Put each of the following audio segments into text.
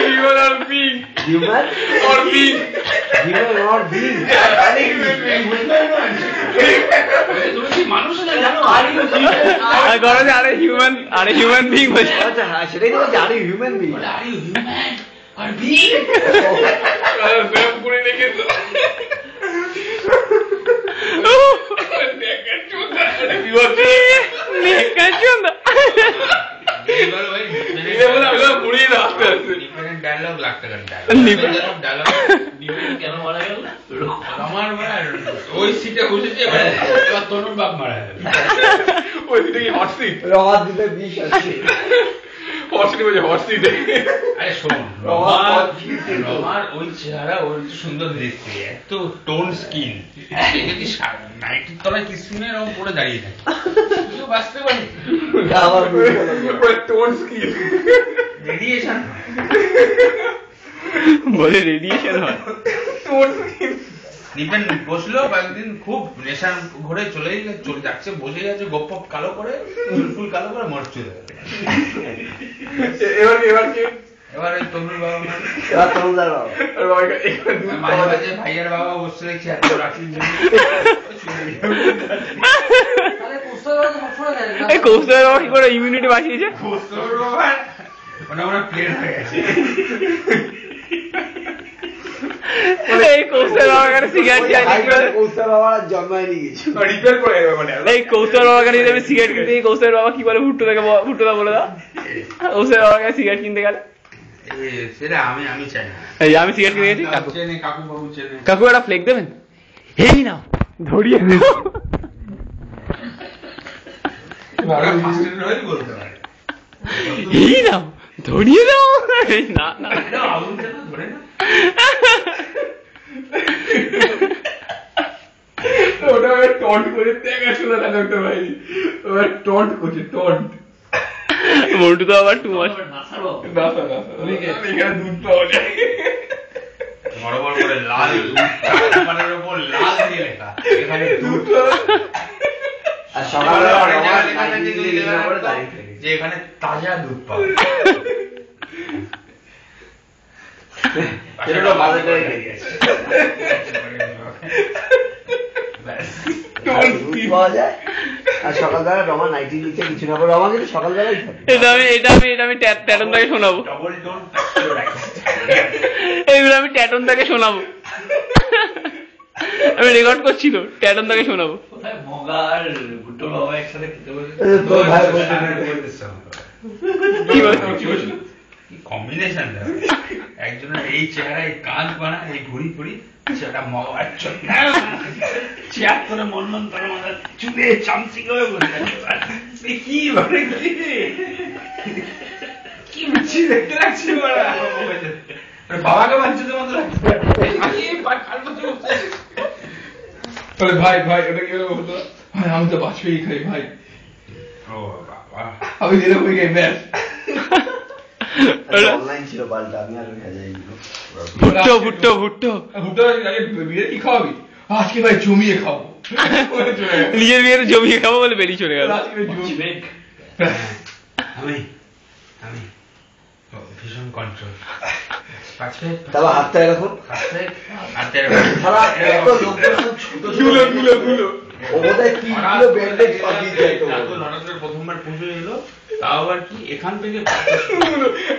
Human or being? Human or being? Human or being? তুমি কি মানুষ না জানো? আরে হিউম্যান বিং বলছে। আচ্ছা হ্যাঁ সেটাই তো বলছি, আরে human being. Are you human আর বিং? ব্যায়াম করে রেখেছো। ওই সিটে বসেছে তনুর বাপ মারা গেল। ওই সিটে কি হট সিট? রমার দিতে বিষ আছে। হট সিটে বলছে হট সিটে। আরে শোন, রমার ওই চেহারা ওর সুন্দর দেখতে, এত টোন স্কিন, যদি নাইটির তলায় কিছু নেই এরকম পরে দাঁড়িয়ে থাকে কেউ বাঁচতে পারে? টোন স্কিন রেডিয়েশন বলে রেডিয়েশন হয়। টোন স্কিন নিপেন বসলো কয়েকদিন, খুব নেশার ঘরে চলে যাচ্ছে, বসে যাচ্ছে গপ কালো করে, ফুল কালো করে মর চলে যাচ্ছে। এবার ওই তনুর বাবা মাঝে মাঝে ভাইয়ের বাবা বসে দেখছি এত রাখি কৌস্তবের বাবা কি করে ইমিউনিটি বাঁচিয়েছে? কৌস্তবের বাবা মানে আমরা প্লেন হয়ে গেছে। এই কৌস্তবের বাবার কাছে সিগারেট কৌস্তবের বাবা জন্মায়নি কিছু রিপেয়ার করে মানে এই কৌস্তবের বাবার কাছে আমি সিগারেট কিনতে গিয়ে কৌস্তবের বাবা কি বলে ভুট্টোদা বলে দাও। কৌস্তবের বাবার কাছে সিগারেট কিনতে গেলে সেটা আমি চাই না। এই আমি সিগারেট কিনে গেছি, কাকু বাবু চেনে। কাকু একটা ফ্লেক দেবেন? এই নাও ধরিয়ে নাও। বলতে পারে এই নাও ধরিয়ে দাও। না না ধরে না, ওটা টন্ট করে দেখা শোনা থাকে একটা ভাই, ওরা টন্ট করছে টন্ট। মন্টু তো আবার টু মাস এখানে দুধ পাওয়া যায় বড় বড় করে লাল মানে উপর লাল দিয়ে লেখা এখানে দুধ। আর সকালবেলা যে এখানে তাজা দুধ পাওয়া যায়। পাওয়া যায় আর সকালবেলা রমা নাইটি নিচে কিছু না, রমা কিন্তু সকালবেলাই থাকে। এটা আমি ট্যাটন তাকে শোনাবো, এইগুলো আমি ট্যাটন তাকে শোনাবো, আমি রেকর্ড করছি তো, ট্যাটন তাকে শোনাবো। কম্বিনেশন একজনের এই চেহারায় কাজ বানা, এই ঘুরি ঘুরি সেটা মগার জন্য চেয়ার করে মন্নন্তর মানে চুলে চামচি করে কি বলে কি মিছি দেখতে লাগছে বাবাকে বাচ্চা মতো লাগছে। ভাই ভাই ওটা কি হতো ভাই, আমি তো বাঁচবেই খাই ভাই। ও বাবা আমি যেরকম খাই ব্যাস। অনলাইন ছিল পাল্টা, আমি আর যাইনি। ভুট্টো বিয়ে কি খাওয়াবি? আজকে ভাই জমিয়ে খাবো, নিজের বিয়ের জমিয়ে খাবো বলে বেরিয়ে চলে গেল। আমি ভীষণ কন্ট্রোল। তারপর হাতটা এরকম প্রথমবার পুজো এলো, তাও আবার কি এখান থেকে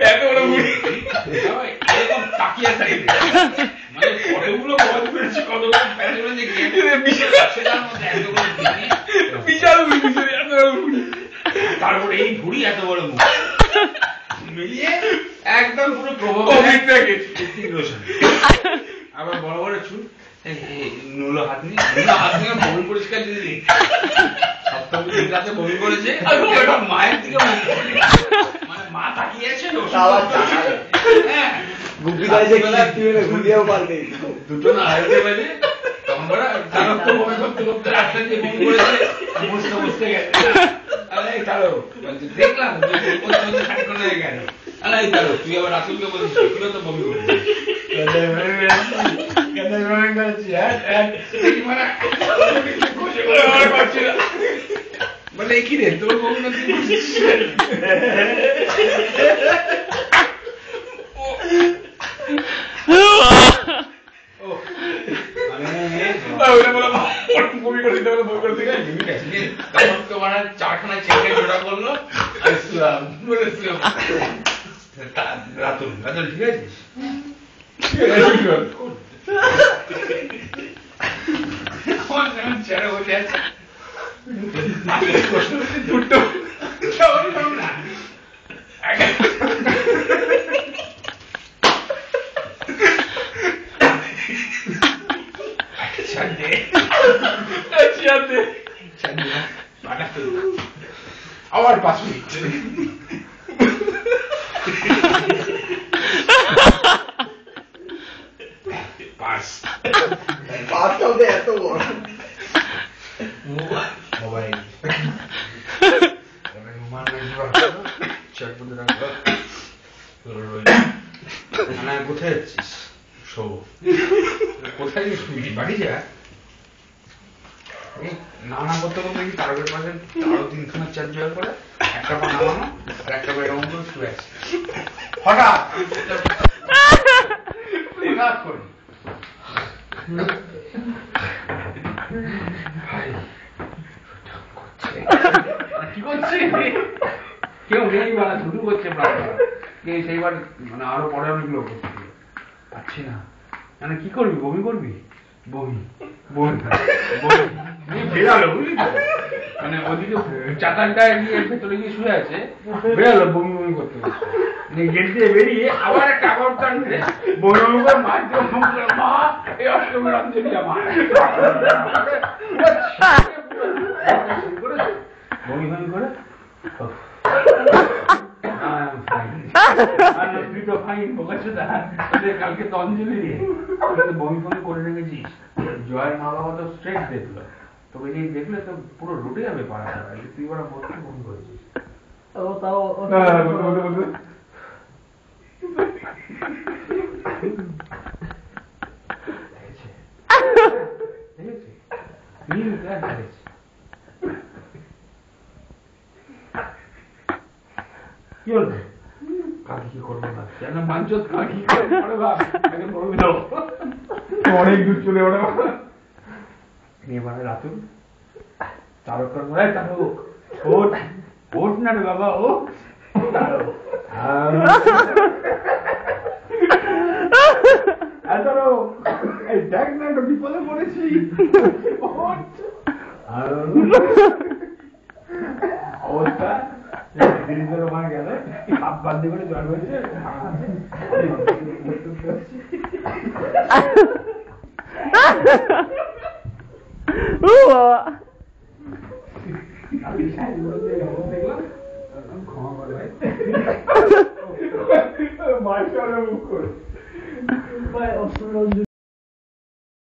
এরকম তাকিয়া থাকবে মানে কতগুলো বল পেরেছি, কতগুলো তারপরে এই ভুড়ি এত বড় মুখ মিলিয়ে একদম পুরো প্রভাব। আবার বড় বড় চুল, নুলো হাত নিয়ে বমি পরিষ্কার দিদি সপ্তম রাতে বমি করেছে, মায়ের দিকে মানে মা তাকিয়েছে দুটো না আড়াইটে বাজে, তখন বমি করতে করতে রাস্তা দিয়ে বমি করেছে, বসতে বসতে গেছে। দেখলাম গেল তুই আবার রাসুলকে বলিস তুইও তো বমি করছিস। বলে কি রে তোর বমি না তুই বমি করে দিতে হবে, বমি করে দিতে হবে। তখন তোমার 4খানা চেঙ্গে জোড়া করলো, আর শুলাম, বলে শুলাম। রাতুল, রাতুল ঠিক আছিস? চেয়ারে বসে আছে, দুটো না আবার 5 মিনিট এত বড় মোবাইল কোথায় যাচ্ছিস? শো কোথায় শুবি? বাড়ি যা। নানা করতে করতে দেখি তারকের পাশে আরো 3খানা চেয়ার জোগাড় করে একটা পা নামানো আর একটা পা এরকম করে শুয়ে আছে। হঠাৎ করে কি করছে? কেউ নেই, মানে শুরু করছে সেইবার, মানে আরো পরে অনেক লোক পাচ্ছি না, মানে কি করবি? বমি করবি? বমি বেরালো, বুঝলি তো? মানে ওদিকে চাকানটায় গিয়ে ভেতরে গিয়ে শুয়ে আছে, বেরালো বমি বমি করতে করতে, গেট দিয়ে বেরিয়ে আবার একটা আবার টানছে বমি বমি করে মাছ দিয়ে মা এই অষ্টমীর অঞ্জলি আমার বমি বমি করে কালকে তো অঞ্জলি বমি ফমি করে রেখেছিস। জয়ের মা বাবা তো স্ট্রেট দেখলো, তবে এই দেখলে তো পুরো রুটে যাবে পাড়া, তুই ওরা বলতে বমি করেছিস। কি হলো? কাকি কি করবো না কেন? মাঞ্চত কাকি অনেক দূর চলে ওঠে। এবারে রাতুল তারকার মনে হয় তারক ওঠ না রে বাবা, ও দেখ না একটা বিপদে পড়েছি, অবস্থা ওখানে গেল হাত বাদ করে জল হয়েছে। ক্ষমা করবে।